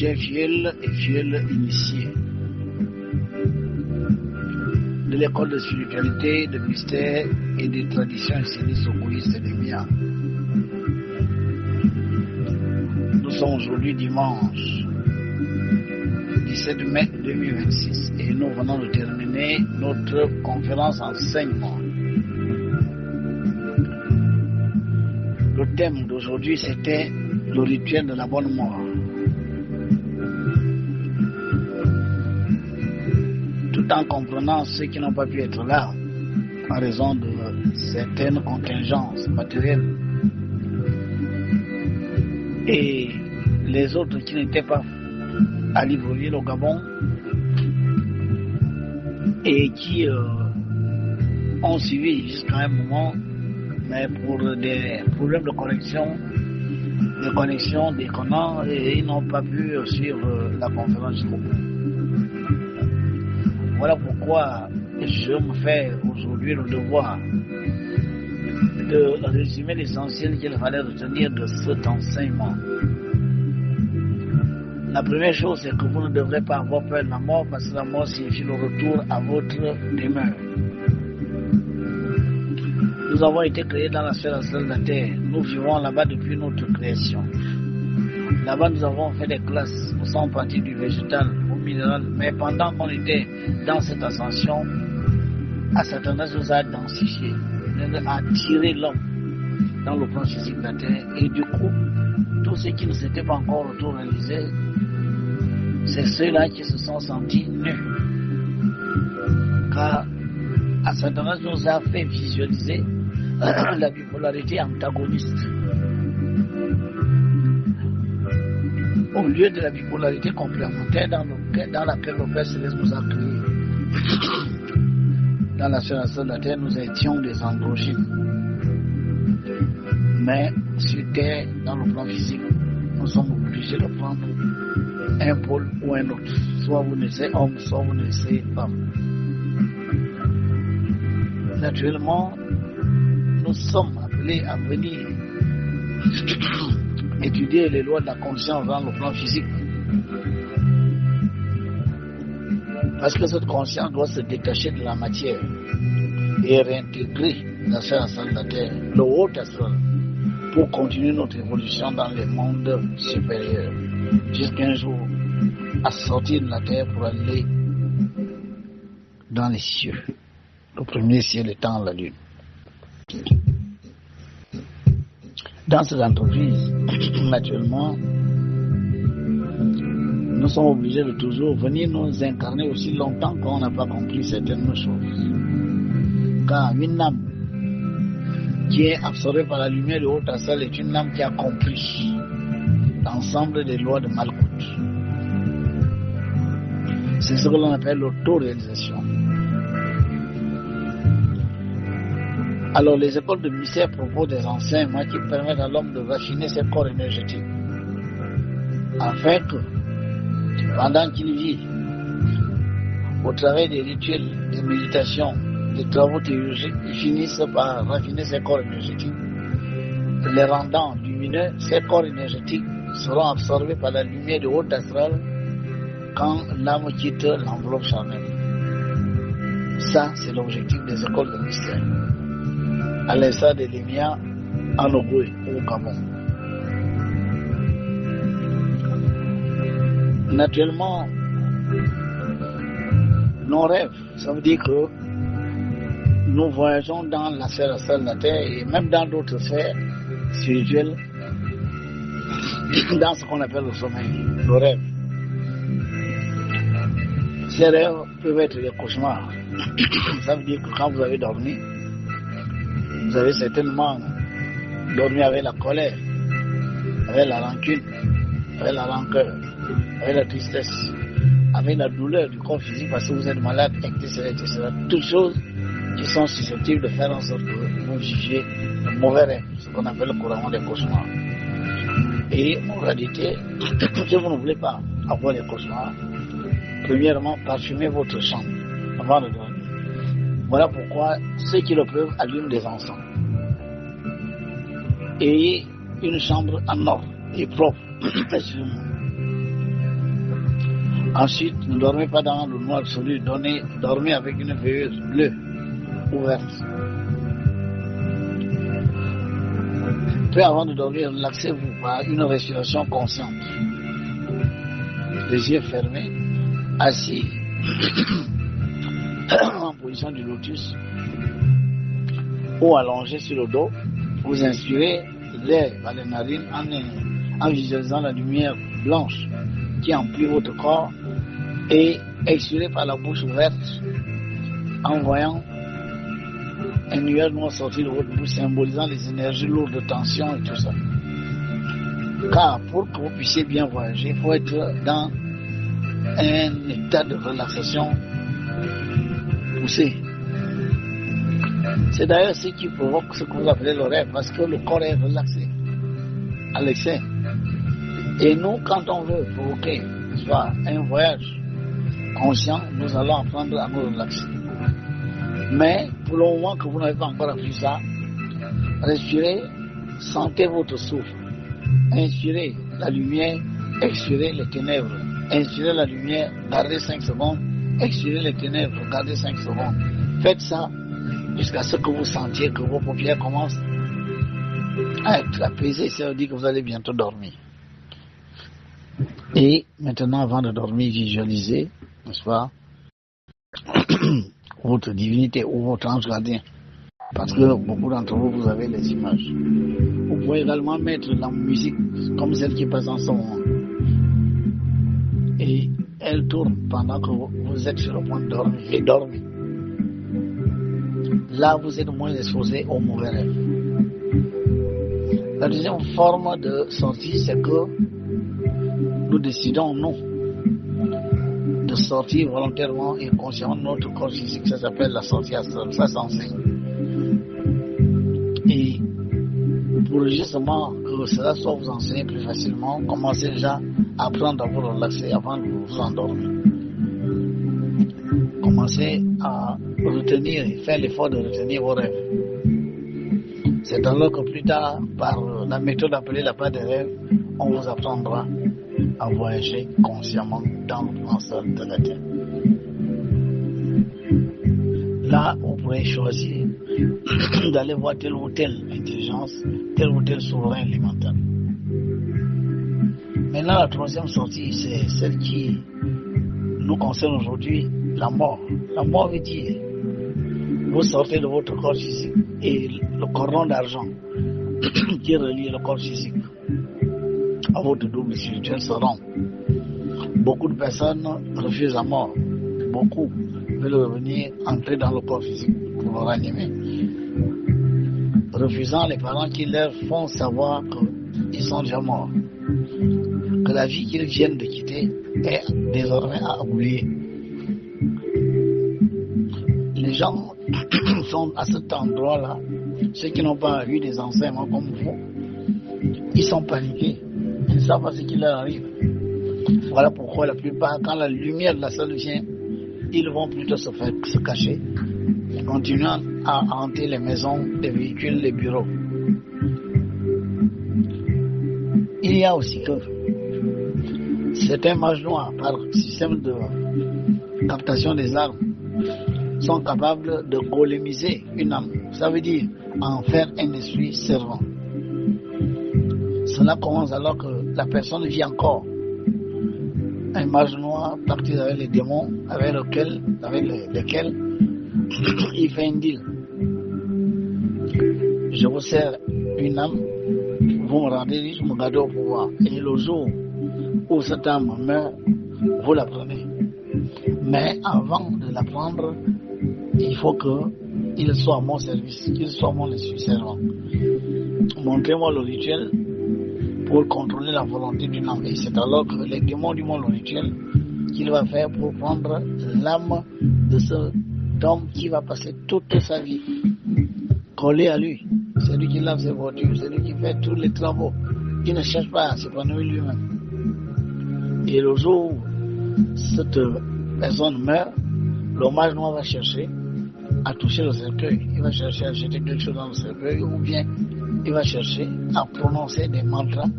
chrétiens fidèles et fidèles initiés de l'école de spiritualité, de mystère et des traditions enseignées secouristes et des miens. Nous sommes aujourd'hui dimanche 17 mai 2026 et nous venons de terminer notre conférence enseignement. Le thème d'aujourd'hui c'était le rituel de la bonne mort. Tout en comprenant ceux qui n'ont pas pu être là en raison de certaines contingences matérielles et les autres qui n'étaient pas à Libreville au Gabon et qui ont suivi jusqu'à un moment, mais pour des problèmes de connexion déconnants, et ils n'ont pas pu suivre la conférence jusqu'au bout. Voilà pourquoi je me fais aujourd'hui le devoir de résumer l'essentiel qu'il fallait retenir de cet enseignement. La première chose, c'est que vous ne devrez pas avoir peur de la mort, parce que la mort signifie le retour à votre demeure. Nous avons été créés dans la sphère astrale de la Terre. Nous vivons là-bas depuis notre création. Là-bas, nous avons fait des classes. Nous sommes partis du végétal au minéral. Mais pendant qu'on était dans cette ascension, Satanas nous a densifié, a tiré l'homme dans le plan physique de la Terre. Et du coup, tous ceux qui ne s'étaient pas encore auto-réalisés, c'est ceux-là qui se sont sentis nus. Car Satanas nous a fait visualiser la bipolarité antagoniste. Au lieu de la bipolarité complémentaire dans laquelle le Père Céleste nous a créés. Dans la sphère de la Terre, nous étions des androgynes. Mais sur Terre, dans le plan physique, nous sommes obligés de prendre un pôle ou un autre. Soit vous naissez homme, soit vous naissez femme. Naturellement, nous sommes appelés à venir étudier les lois de la conscience dans le plan physique. Parce que cette conscience doit se détacher de la matière et réintégrer la sphère astrale de la Terre, le haut astral, pour continuer notre évolution dans les mondes supérieurs, jusqu'un jour à sortir de la Terre pour aller dans les cieux. Le premier ciel étant la Lune. Dans cette entreprise, naturellement, nous sommes obligés de toujours venir nous incarner aussi longtemps qu'on n'a pas compris certaines choses. Car une âme qui est absorbée par la lumière du haut astral est une âme qui a compris l'ensemble des lois de Malkout. C'est ce que l'on appelle l'auto-réalisation. Alors les écoles de mystère proposent des enseignements qui permettent à l'homme de raffiner ses corps énergétiques, afin que, pendant qu'il vit, au travers des rituels, des méditations, des travaux théologiques, il finisse par raffiner ses corps énergétiques, les rendant lumineux. Ces corps énergétiques seront absorbés par la lumière du haut astral quand l'âme quitte l'enveloppe charnelle. Ça, c'est l'objectif des écoles de mystère, à l'instar de l'Émia en Ogooué au Gabon. Naturellement, nos rêves, ça veut dire que nous voyageons dans la sphère astrale de la Terre et même dans d'autres sphères spirituelles, dans ce qu'on appelle le sommeil, le rêve. Ces rêves peuvent être des cauchemars. Ça veut dire que quand vous avez dormi, vous avez certainement dormi avec la colère, avec la rancune, avec la rancœur, avec la tristesse, avec la douleur du corps physique parce que vous êtes malade, etc., etc. Toutes choses qui sont susceptibles de faire en sorte que vous viviez de mauvais rêves, ce qu'on appelle couramment des cauchemars. Et en réalité, si vous ne voulez pas avoir des cauchemars, premièrement, parfumez votre chambre avant de dormir. Voilà pourquoi ceux qui le peuvent allument des encens. Ayez une chambre en ordre et propre. Ensuite, ne dormez pas dans le noir absolu, dormez avec une veilleuse bleue ouverte. Peu avant de dormir, relaxez-vous par une respiration consciente. Les yeux fermés, assis en position du lotus ou allongé sur le dos. Vous inspirez l'air par les narines en visualisant la lumière blanche qui emplit votre corps et expirez par la bouche ouverte en voyant un nuage noir sortir de votre bouche symbolisant les énergies lourdes de tension et tout ça. Car pour que vous puissiez bien voyager, il faut être dans un état de relaxation poussé. C'est d'ailleurs ce qui provoque ce que vous appelez le rêve, parce que le corps est relaxé à l'excès. Et nous, quand on veut provoquer soit un voyage conscient, nous allons apprendre à nous relaxer. Mais pour le moment que vous n'avez pas encore appris ça, respirez, sentez votre souffle. Inspirez la lumière, expirez les ténèbres. Inspirez la lumière, gardez 5 secondes. Expirez les ténèbres, gardez 5 secondes. Faites ça jusqu'à ce que vous sentiez que vos paupières commencent à être apaisées. Ça veut dire que vous allez bientôt dormir. Et maintenant, avant de dormir, visualisez, n'est-ce pas, votre divinité ou votre ange gardien. Parce que beaucoup d'entre vous, vous avez les images. Vous pouvez également mettre la musique comme celle qui passe en ce moment. Et elle tourne pendant que vous êtes sur le point de dormir. Et dormez. Là, vous êtes moins exposé aux mauvais rêves. La deuxième forme de sortie, c'est que nous décidons, nous, de sortir volontairement et consciemment de notre corps physique. Ça s'appelle la sortie astrale. Ça s'enseigne. Et pour justement que cela soit vous enseigner plus facilement, commencez déjà à apprendre à vous relaxer avant de vous endormir. Commencez à retenir, faire l'effort de retenir vos rêves. C'est alors que plus tard, par la méthode appelée la part des rêves, on vous apprendra à voyager consciemment dans le plan astral de la Terre. Là, vous pourrez choisir d'aller voir telle ou telle intelligence, tel ou tel souverain élémental. Maintenant, la troisième sortie, c'est celle qui nous concerne aujourd'hui, la mort. La mort veut dire, vous sortez de votre corps physique et le cordon d'argent qui relie le corps physique à votre double spirituel se rompt. Beaucoup de personnes refusent la mort. Beaucoup veulent revenir, entrer dans le corps physique pour le ranimer. Refusant les parents qui leur font savoir qu'ils sont déjà morts. Que la vie qu'ils viennent de quitter est désormais à oublier. Les gens sont à cet endroit-là, ceux qui n'ont pas eu des enseignements comme vous, ils sont paniqués. Ils ne savent pas ce qui leur arrive. Voilà pourquoi la plupart, quand la lumière de la salle vient, ils vont plutôt se cacher, continuant à hanter les maisons, les véhicules, les bureaux. Il y a aussi que certains mages noirs, par système de captation des armes, sont capables de golémiser une âme. Ça veut dire en faire un esprit servant. Cela commence alors que la personne vit encore. Un mage noir parti avec les démons avec lesquels il fait un deal. Je vous sers une âme, vous me rendez riche, vous me gardez au pouvoir. Et le jour où cette âme meurt, vous la prenez. Mais avant de la prendre, il faut qu'il soit à mon service, qu'il soit mon servant. Montrez-moi le rituel pour contrôler la volonté d'une âme. Et c'est alors que les démons du monde rituel qu'il va faire pour prendre l'âme de cet homme qui va passer toute sa vie collé à lui. C'est lui qui lave ses voitures, c'est lui qui fait tous les travaux. Il ne cherche pas à s'épanouir lui-même. Et le jour où cette personne meurt, le mage noir va chercher à toucher le cercueil. Il va chercher à jeter quelque chose dans le cercueil, ou bien il va chercher à prononcer des mantras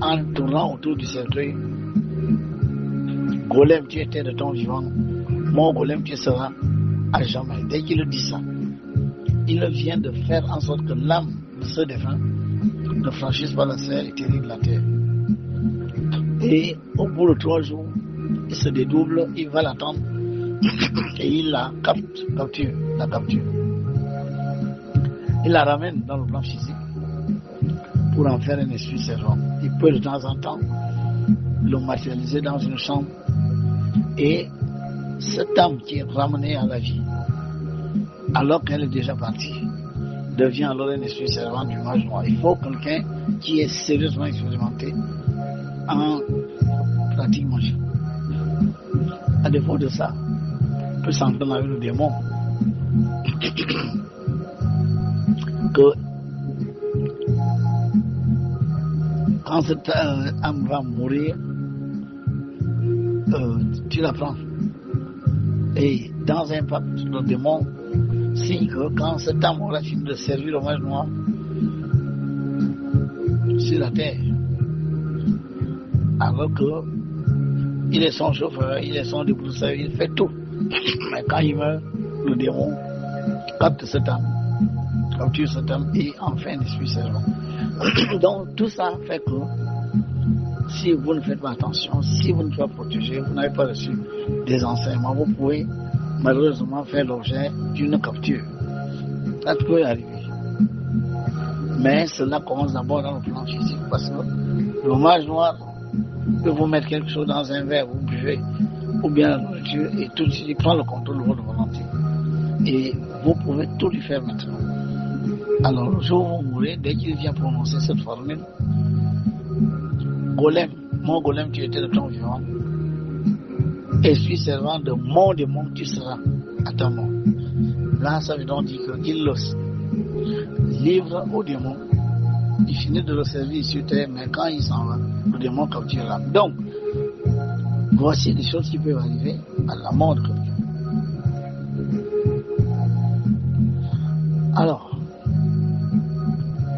en tournant autour du cercueil Golem, tu étais de ton vivant, mon golem, tu seras à jamais. Dès qu'il dit ça, il vient de faire en sorte que l'âme de ce défunt ne franchisse pas la serre éthérique de la terre. Et au bout de 3 jours, il se dédouble, il va l'attendre et il la capture. Il la ramène dans le plan physique pour en faire un esprit servant. Il peut de temps en temps le matérialiser dans une chambre et cette âme qui est ramenée à la vie alors qu'elle est déjà partie devient alors un esprit servant du mage noir. Il faut quelqu'un qui est sérieusement expérimenté en pratique magique. À défaut de ça, on peut s'entendre avec le démon que quand cette âme va mourir, tu la prends. Et dans un pacte, le démon signe que quand cette âme aura fini de servir le mage noir sur la terre, alors que il est son chauffeur, il est son débroussailleur, il fait tout. Mais quand il meurt, le démon capte cette âme, capture cette âme et en fait un esprit servant. Donc tout ça fait que si vous ne faites pas attention, si vous ne soyez pas protégé, vous n'avez pas reçu des enseignements, vous pouvez malheureusement faire l'objet d'une capture. Ça peut arriver. Mais cela commence d'abord dans le plan physique parce que le mage noir peut vous mettre quelque chose dans un verre, vous buvez, ou bien la nourriture, et tout de suite il prend le contrôle de votre volonté. Et vous pouvez tout lui faire maintenant. Alors le jour où vous mourrez, dès qu'il vient prononcer cette formule, golem, mon golem, tu étais de ton vivant, esprit servant de mon démon, tu seras à ta mort. Là, ça veut donc dire qu'il le livre au démon. Il finit de le servir sur terre, mais quand il s'en va, le démon capture l'âme. Donc, voici des choses qui peuvent arriver à la mort de quelqu'un. Alors,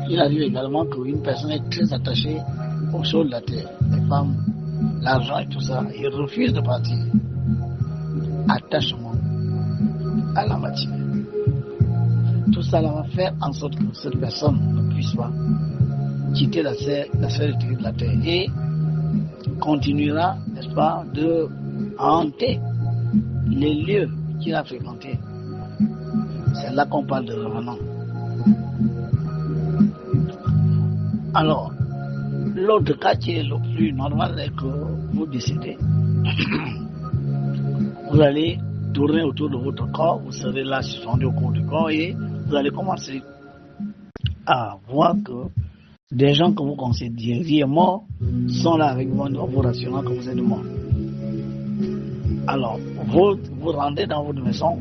il arrive également qu'une personne est très attachée aux choses de la terre, les femmes, l'argent et tout ça, il refuse de partir. Attachement à la matière. Tout ça va faire en sorte que cette personne ne puisse pas quitter la sphère éthérique de la terre et continuera, n'est-ce pas, de hanter les lieux qu'il a fréquentés. C'est là qu'on parle de revenant. Alors, l'autre cas qui est le plus normal est que vous décédez. Vous allez tourner autour de votre corps, vous serez là suspendu au cours du corps et vous allez commencer à voir que des gens que vous considériez morts sont là avec vous en vous rassurant que vous êtes mort. Alors, vous vous rendez dans votre maison,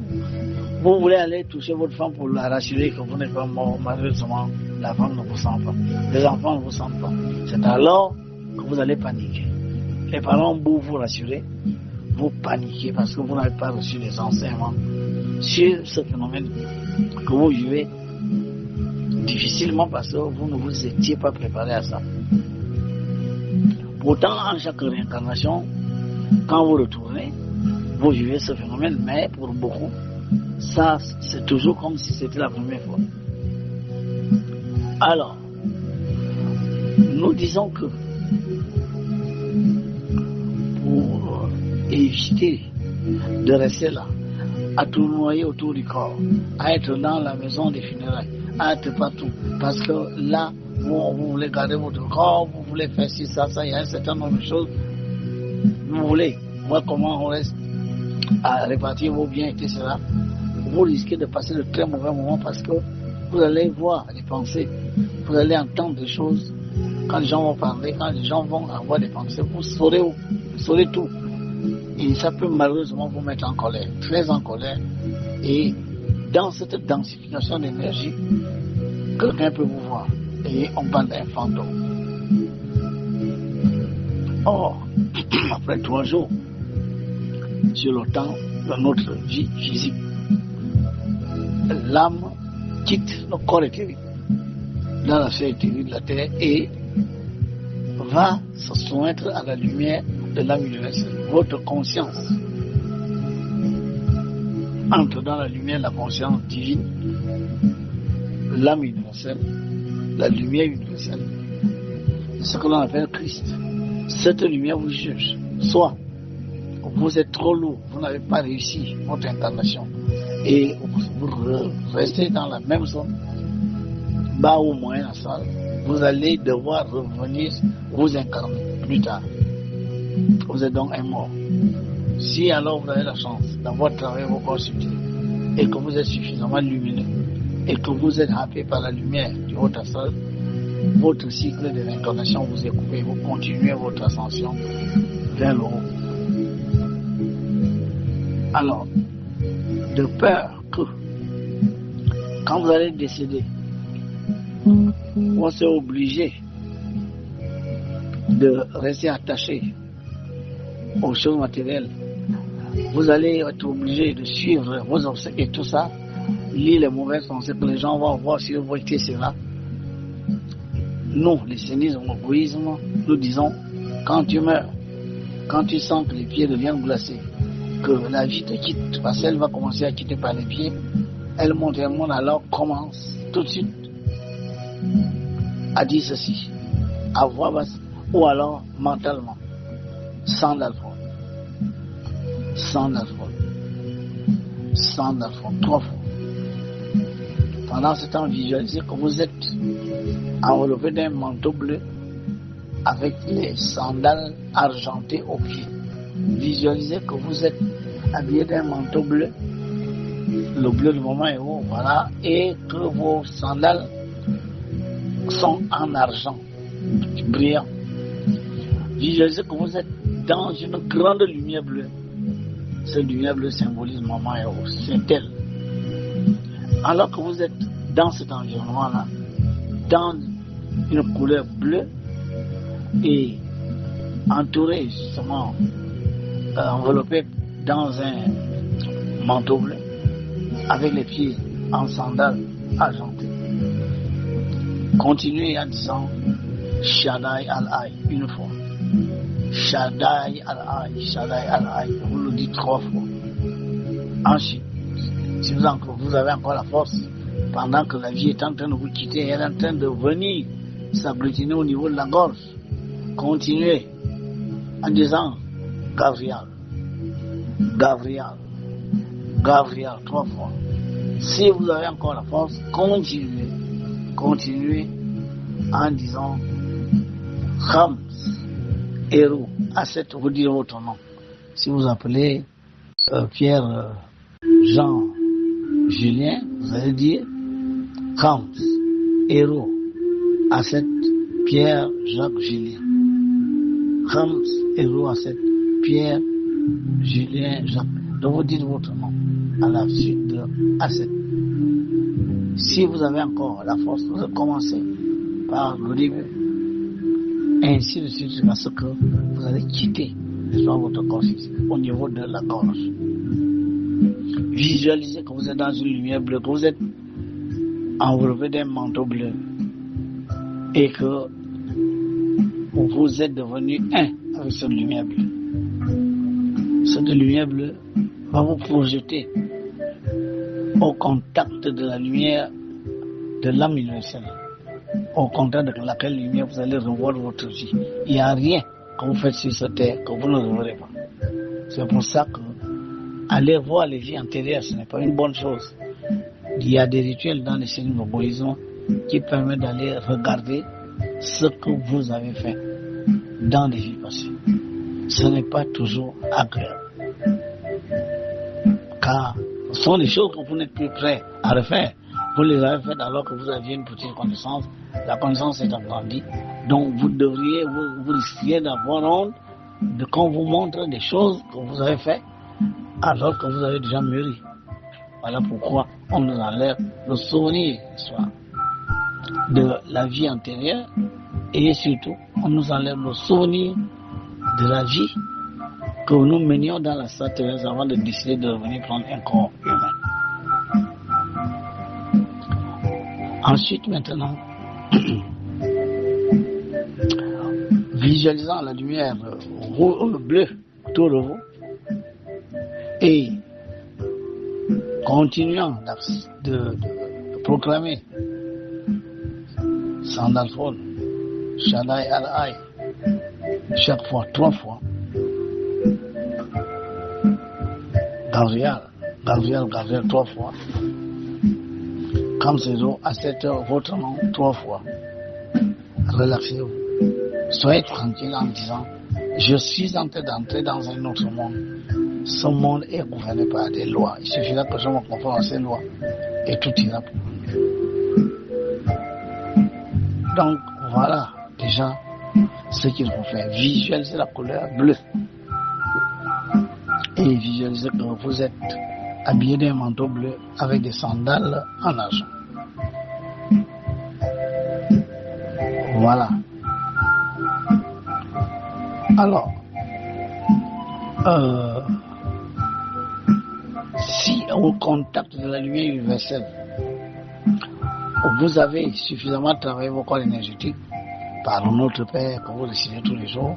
vous voulez aller toucher votre femme pour la rassurer que vous n'êtes pas mort, malheureusement, la femme ne vous sent pas, les enfants ne vous sentent pas. C'est alors que vous allez paniquer. Les parents vont vous rassurer, vous paniquez parce que vous n'avez pas reçu les enseignements sur ce phénomène que vous vivez difficilement parce que vous ne vous étiez pas préparé à ça. Pourtant, en chaque réincarnation, quand vous retournez, vous vivez ce phénomène, mais pour beaucoup, ça, c'est toujours comme si c'était la première fois. Alors, nous disons que pour éviter de rester là, à tournoyer autour du corps, à être dans la maison des funérailles, à être partout, parce que là, vous voulez garder votre corps, vous voulez faire ci, ça, il y a un certain nombre de choses, vous voulez voir comment on reste à répartir vos biens, etc. Vous risquez de passer de très mauvais moments parce que vous allez voir les pensées, vous allez entendre des choses, quand les gens vont parler, quand les gens vont avoir des pensées, vous saurez tout. Et ça peut malheureusement vous mettre en colère, très en colère. Et dans cette densification d'énergie, quelqu'un peut vous voir. Et on parle d'un fantôme. Or, après 3 jours, sur le temps de notre vie physique, l'âme quitte le corps éthérique dans la sphère éthérique de la terre et va se soumettre à la lumière de l'âme universelle. Votre conscience entre dans la lumière de la conscience divine, l'âme universelle, la lumière universelle, ce que l'on appelle Christ. Cette lumière vous juge. Soit vous êtes trop lourd, vous n'avez pas réussi votre incarnation et vous restez dans la même zone, bas ou moyen la salle, vous allez devoir revenir vous incarner plus tard. Vous êtes donc un mort. Si alors vous avez la chance d'avoir travaillé vos corps subtils et que vous êtes suffisamment lumineux et que vous êtes happé par la lumière du haut astral, votre cycle de réincarnation vous est coupé, vous continuez votre ascension vers le haut. Alors, de peur que quand vous allez décéder, on s'est obligé de rester attaché aux choses matérielles. Vous allez être obligé de suivre vos obsèques et tout ça, lire les mauvaises pensées que les gens vont voir sur votre cela. Nous, les sénismes, l'égoïsme, nous disons, quand tu meurs, quand tu sens que les pieds deviennent glacés, que la vie te quitte, parce qu'elle va commencer à quitter par les pieds, elle monte et monde, alors commence tout de suite à dire ceci, à voix basse, ou alors mentalement, sans alcool, trois fois. Pendant ce temps, visualisez que vous êtes enveloppé d'un manteau bleu avec les sandales argentées aux pieds. Visualisez que vous êtes habillé d'un manteau bleu, le bleu du moment est haut, voilà, et que vos sandales sont en argent, brillant. Visualisez que vous êtes dans une grande lumière bleue. Cette lumière bleue symbolise moment et haut, c'est elle. Alors que vous êtes dans cet environnement-là, dans une couleur bleue et entouré justement, enveloppé dans un manteau bleu, avec les pieds en sandales argentées. Continuez en disant Shaddai Al-Ai une fois. Shaddai Al-Ai, Shaddai Al-Ai, vous le dites 3 fois. Ensuite, si vous avez encore la force, pendant que la vie est en train de vous quitter, elle est en train de venir s'agglutiner au niveau de la gorge, continuez en disant Gabriel, Gabriel, Gabriel 3 fois. Si vous avez encore la force, continuez en disant Khams, Héros, Asset, vous direz votre nom. Si vous appelez Pierre, Jean, Julien, vous allez dire Khams, Héros, Asset, Pierre, Jacques, Julien. Khams, Héros, Asset, Pierre, Julien, Jacques. Donc vous dites votre nom à la suite de Asset. Si vous avez encore la force, vous commencez par le début. Ainsi de suite jusqu'à ce que vous allez quitter votre corps physique au niveau de la gorge. Visualisez que vous êtes dans une lumière bleue, que vous êtes enveloppé d'un manteau bleu et que vous êtes devenu un avec cette lumière bleue. Cette lumière bleue va vous projeter au contact de la lumière de l'âme universelle, au contact de laquelle lumière vous allez revoir votre vie. Il n'y a rien que vous faites sur cette terre que vous ne reverrez pas. C'est pour ça que aller voir les vies antérieures, ce n'est pas une bonne chose. Il y a des rituels dans les signes de bouddhisme qui permettent d'aller regarder ce que vous avez fait dans les vies passées. Ce n'est pas toujours agréable. Car ce sont des choses que vous n'êtes plus prêt à refaire. Vous les avez faites alors que vous aviez une petite connaissance. La connaissance est agrandie. Donc vous risqueriez d'avoir honte de qu'on vous montre des choses que vous avez faites alors que vous avez déjà mûri. Voilà pourquoi on nous enlève le souvenir de la vie antérieure et surtout on nous enlève le souvenir de la vie que nous menions dans la Sainte avant de décider de venir prendre un corps humain. Ensuite, maintenant, visualisant la lumière bleue autour de vous et continuant de proclamer Sandalphon, Shaddai Al-Ai, chaque fois, 3 fois, Gabriel, 3 fois, comme c'est à 7 heures, votre nom 3 fois. Relaxez-vous. Soyez tranquille en disant, je suis en train d'entrer dans un autre monde. Ce monde est gouverné par des lois. Il suffira que je me conforme à ces lois et tout ira pour nous. Donc voilà déjà ce qu'il faut faire. Visualisez la couleur bleue et visualisez que vous êtes habillé d'un manteau bleu avec des sandales en argent. Voilà. Alors, si au contact de la lumière universelle, vous avez suffisamment travaillé vos corps énergétiques par notre Père que vous récitez tous les jours,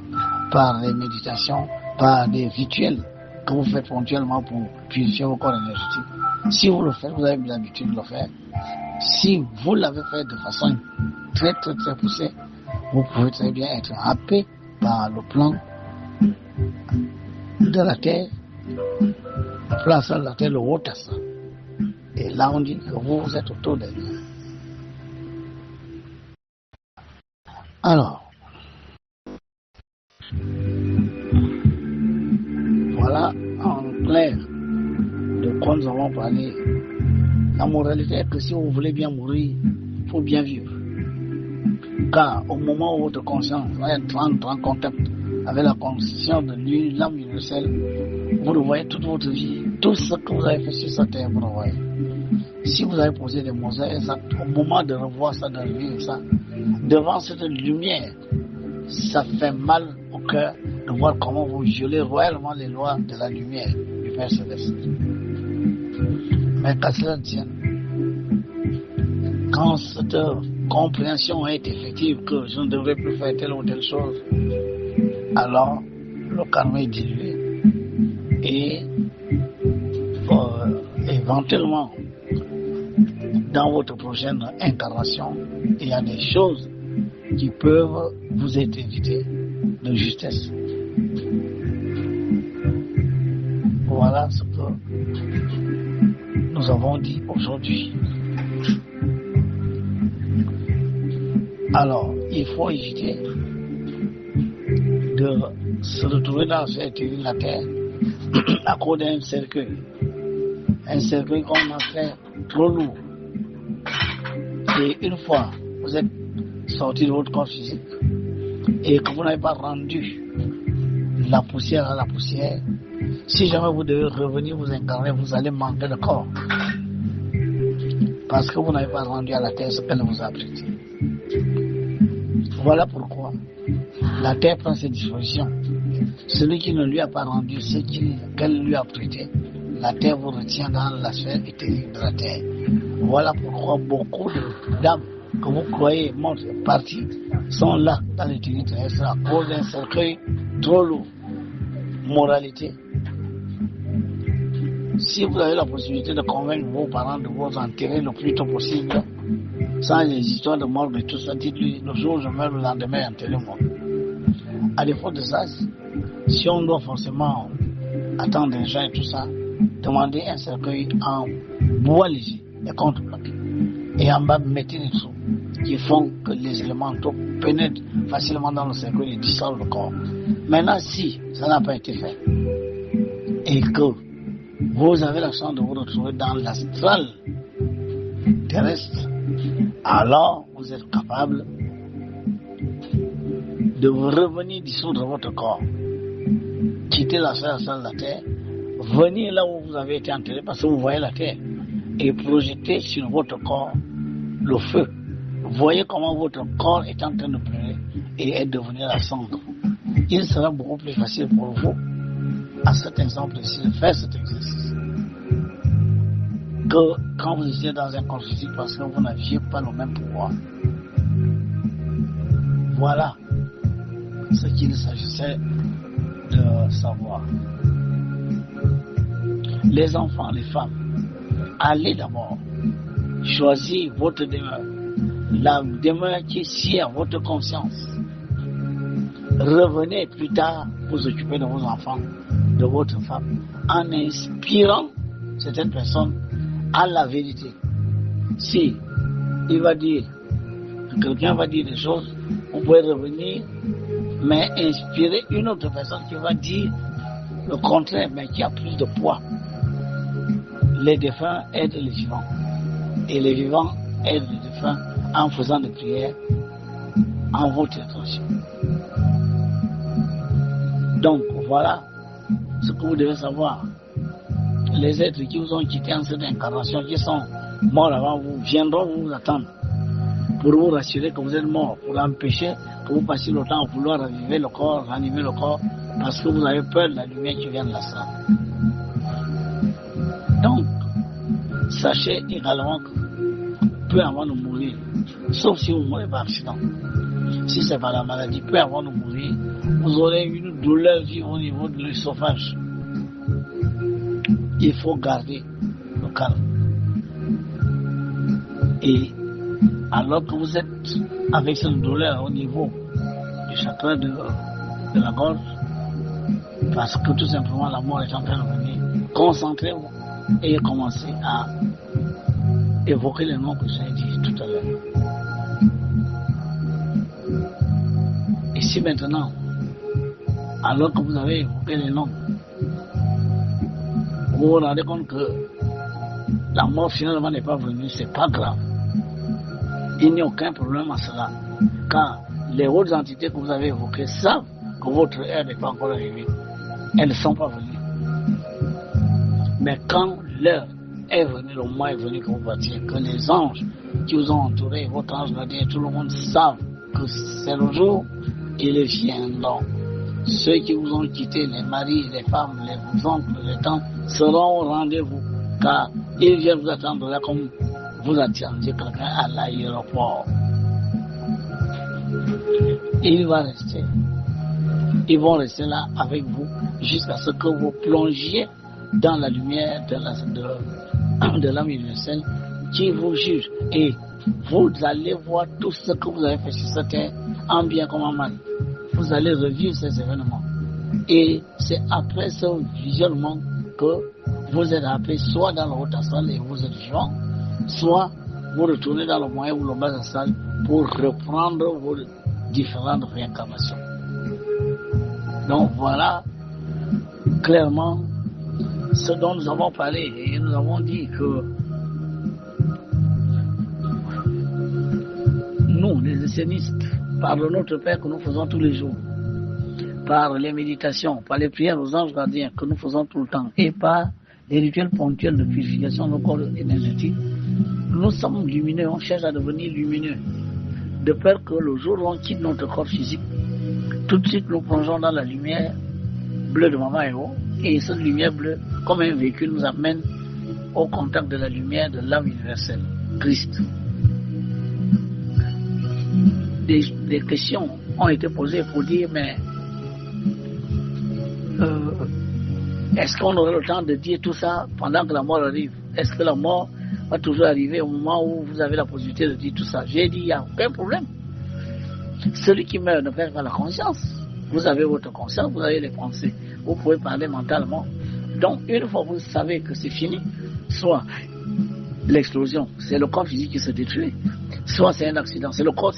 par les méditations, par des rituels que vous faites ponctuellement pour purifier vos corps énergétiques. Si vous le faites, vous avez l'habitude de le faire. Si vous l'avez fait de façon très poussée, vous pouvez très bien être happé par le plan de la terre, le plan de la terre, le haut astre. Et là, on dit que vous êtes autour d'elle. Alors, voilà en clair de quoi nous avons parlé. La moralité est que si vous voulez bien mourir, il faut bien vivre. Car au moment où votre conscience va être en contact avec la conscience de l'âme universelle, vous le voyez toute votre vie, tout ce que vous avez fait sur cette terre, vous le voyez. Si vous avez posé des mauvais actes, au moment de revoir ça, de vivre ça, devant cette lumière, ça fait mal au cœur de voir comment vous violez réellement les lois de la lumière du Père Céleste. Mais qu'à cela tienne, quand cette compréhension est effective que je ne devrais plus faire telle ou telle chose, alors le karma est dilué et éventuellement dans votre prochaine incarnation, il y a des choses qui peuvent vous être évitées de justesse. Voilà ce que nous avons dit aujourd'hui. Alors, il faut éviter de se retrouver dans cette de la terre à cause d'un cercueil. Un cercueil qu'on a fait trop lourd. Et une fois vous êtes sorti de votre corps physique et que vous n'avez pas rendu la poussière à la poussière, si jamais vous devez revenir vous incarner, vous allez manquer de corps. Parce que vous n'avez pas rendu à la terre ce qu'elle vous a prêté. Voilà pourquoi la terre prend ses dispositions. Celui qui ne lui a pas rendu ce qu'elle lui a prêté, la terre vous retient dans la sphère éthérique de la terre. Voilà pourquoi beaucoup d'âmes que vous croyez mortes, parties, sont là dans l'éternité terrestre à cause d'un cercueil trop lourd. Moralité. Si vous avez la possibilité de convaincre vos parents de vous enterrer le plus tôt possible, sans les histoires de mort et tout ça, dites-lui, le jour où je meurs, le lendemain, enterrez-moi. À défaut de ça, si on doit forcément attendre des gens et tout ça, demandez un cercueil en bois léger et contreplaqué. Et en bas, mettez des trous qui font que les éléments pénètrent facilement dans le cercueil et dissolvent le corps. Maintenant, si ça n'a pas été fait et que vous avez la chance de vous retrouver dans l'astral terrestre, alors vous êtes capable de revenir dissoudre votre corps, quitter la sphère de la terre, venir là où vous avez été enterré parce que vous voyez la terre et projeter sur votre corps le feu. Voyez comment votre corps est en train de brûler et est devenu la cendre. Il sera beaucoup plus facile pour vous à cet instant précis de faire cet exercice que quand vous étiez dans un corps physique parce que vous n'aviez pas le même pouvoir. Voilà. ce qu'il s'agissait de savoir. Les enfants, les femmes, allez d'abord choisir votre demeure, la demeure qui sied à votre conscience. Revenez plus tard vous occuper de vos enfants, de votre femme, en inspirant certaines personnes à la vérité. Si quelqu'un va dire des choses, vous pouvez revenir, mais inspirer une autre personne qui va dire le contraire, mais qui a plus de poids. Les défunts aident les vivants, et les vivants aident les défunts en faisant des prières en votre intention. Donc voilà ce que vous devez savoir. Les êtres qui vous ont quitté en cette incarnation, qui sont morts avant vous, viendront vous attendre pour vous rassurer que vous êtes mort, pour empêcher que vous passiez le temps à vouloir raviver le corps, ranimer le corps, parce que vous avez peur de la lumière qui vient de la salle. Donc, sachez également que peu avant de mourir, sauf si vous mourrez par accident, si c'est par la maladie, peu avant de mourir, vous aurez une douleur vive au niveau de l'œsophage. Il faut garder le calme. Et alors que vous êtes avec cette douleur au niveau du chakra de la gorge, parce que tout simplement la mort est en train de venir, concentrez-vous et commencez à évoquer les noms que j'ai dit tout à l'heure. Et si maintenant, alors que vous avez évoqué les noms, vous vous rendez compte que la mort finalement n'est pas venue, c'est pas grave. Il n'y a aucun problème à cela, car les autres entités que vous avez évoquées savent que votre heure n'est pas encore arrivée. Elles ne sont pas venues. Mais quand l'heure est venue, le mois est venu que vous partiez, que les anges qui vous ont entouré, votre ange gardien, tout le monde savent que c'est le jour, ils viendront. Ceux qui vous ont quitté, les maris, les femmes, les oncles, les tantes, seront au rendez-vous, car ils viennent vous attendre là comme vous attendiez quelqu'un à l'aéroport. Il va rester. Ils vont rester là avec vous jusqu'à ce que vous plongiez dans la lumière de l'âme universelle qui vous juge. Et vous allez voir tout ce que vous avez fait sur cette terre, en bien comme en mal. Vous allez revivre ces événements. Et c'est après ce visionnement que vous êtes appelé soit dans le haut astral et vous êtes vivant, soit vous retournez dans le moyen ou le bas astral pour reprendre vos différentes réincarnations. Donc voilà clairement ce dont nous avons parlé, et nous avons dit que nous, les essénistes, par le Notre Père que nous faisons tous les jours, par les méditations, par les prières aux anges gardiens que nous faisons tout le temps, et par les rituels ponctuels de purification de nos corps énergétiques, nous sommes lumineux, on cherche à devenir lumineux, de peur que le jour où on quitte notre corps physique, tout de suite nous plongeons dans la lumière bleue de Maman Héros, et cette lumière bleue, comme un véhicule, nous amène au contact de la lumière de l'âme universelle, Christ. Des questions ont été posées pour dire, mais est-ce qu'on aurait le temps de dire tout ça pendant que la mort arrive? Est-ce que la mort va toujours arriver au moment où vous avez la possibilité de dire tout ça? J'ai dit, il n'y a aucun problème. Celui qui meurt ne perd pas la conscience. Vous avez votre conscience, vous avez les pensées. Vous pouvez parler mentalement. Donc, une fois que vous savez que c'est fini, soit l'explosion, c'est le corps physique qui se détruit, soit c'est un accident, c'est le corps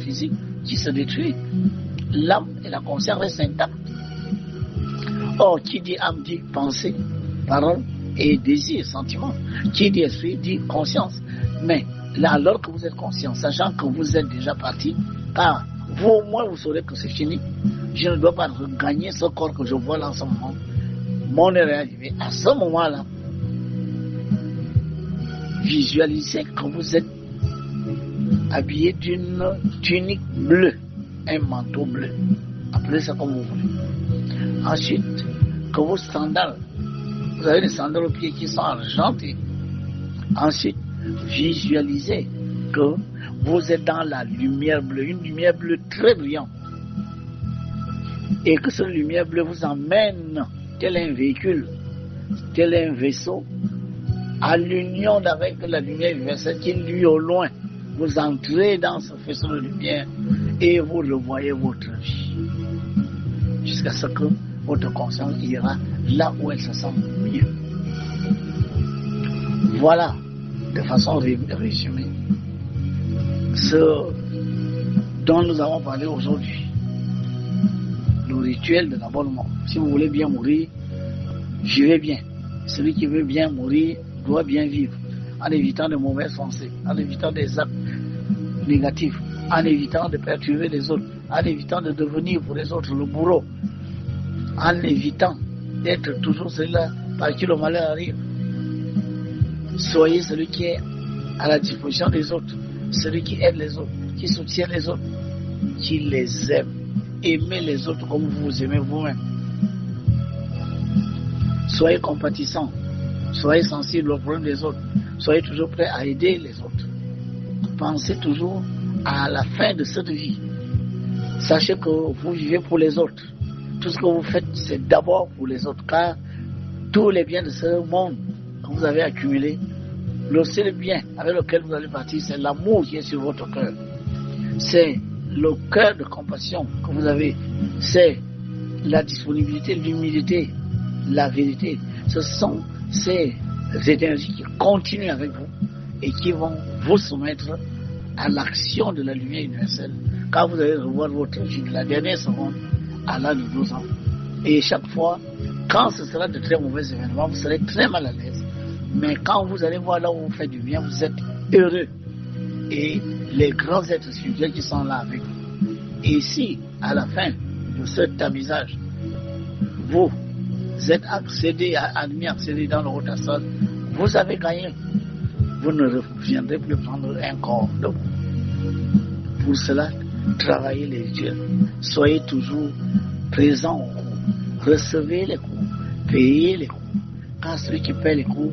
physique qui se détruit. L'âme et la conscience restent intactes. Or, qui dit âme dit pensée, parole et désir, sentiment. Qui dit esprit dit conscience. Mais là, alors que vous êtes conscient, sachant que vous êtes déjà parti, car vous au moins vous saurez que c'est fini, je ne dois pas regagner ce corps que je vois là en ce moment. Mon heure est arrivée. À ce moment-là, visualisez que vous êtes habillé d'une tunique bleue, un manteau bleu. Appelez ça comme vous voulez. Ensuite, que vos sandales, vous avez des sandales aux pieds qui sont argentés. Ensuite, visualisez que vous êtes dans la lumière bleue, une lumière bleue très brillante. et que cette lumière bleue vous emmène, tel un véhicule, tel un vaisseau, à l'union avec la lumière universelle qui lui au loin. Vous entrez dans ce faisceau de lumière et vous revoyez votre vie. Jusqu'à ce que votre conscience ira là où elle se sent mieux. Voilà, de façon résumée, ce dont nous avons parlé aujourd'hui. Le rituel de la bonne mort. Si vous voulez bien mourir, vivez bien. Celui qui veut bien mourir doit bien vivre, en évitant de mauvaises pensées, en évitant des actes négatifs, en évitant de perturber les autres, en évitant de devenir pour les autres le bourreau, en évitant d'être toujours celui-là par qui le malheur arrive. Soyez celui qui est à la disposition des autres, celui qui aide les autres, qui soutient les autres, qui les aime. Aimez les autres comme vous vous aimez vous-même. Soyez compatissants, soyez sensibles aux problèmes des autres, soyez toujours prêts à aider les autres. Pensez toujours à la fin de cette vie. Sachez que vous vivez pour les autres. Tout ce que vous faites, c'est d'abord pour les autres, car tous les biens de ce monde que vous avez accumulés, le seul bien avec lequel vous allez partir, c'est l'amour qui est sur votre cœur. C'est le cœur de compassion que vous avez, c'est la disponibilité, l'humilité, la vérité. Ce sont ces énergies qui continuent avec vous et qui vont vous soumettre à l'action de la lumière universelle. Quand vous allez revoir votre vie de la dernière seconde à l'âge de 12 ans, et chaque fois, quand ce sera de très mauvais événements, vous serez très mal à l'aise. Mais quand vous allez voir là où vous faites du bien, vous êtes heureux. Et les grands êtres spirituels qui sont là avec vous. Et si, à la fin de ce tamisage, vous êtes admis à accéder dans le haut astral, vous avez gagné. Vous ne reviendrez plus prendre un corps de vous. Pour cela, travaillez les rituels. Soyez toujours présents aux cours. Recevez les cours. Payez les cours. Car celui qui paie les cours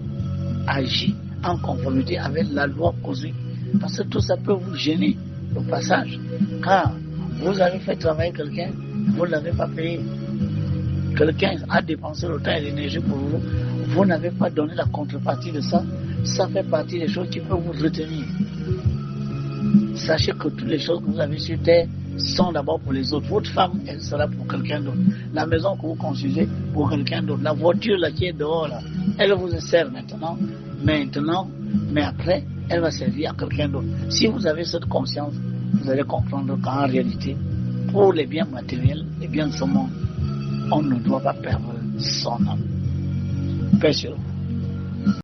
agit en conformité avec la loi cosmique. Parce que tout ça peut vous gêner au passage. Car vous avez fait travailler quelqu'un, vous ne l'avez pas payé. Quelqu'un a dépensé le temps et l'énergie pour vous. Vous n'avez pas donné la contrepartie de ça. Ça fait partie des choses qui peuvent vous retenir. Sachez que toutes les choses que vous avez sur terre sont d'abord pour les autres. Votre femme, elle sera pour quelqu'un d'autre. La maison que vous construisez, pour quelqu'un d'autre. La voiture là, qui est dehors, là, elle vous sert maintenant, mais après, elle va servir à quelqu'un d'autre. Si vous avez cette conscience, vous allez comprendre qu'en réalité, pour les biens matériels, les biens de ce monde, on ne doit pas perdre son âme. Paix sur vous.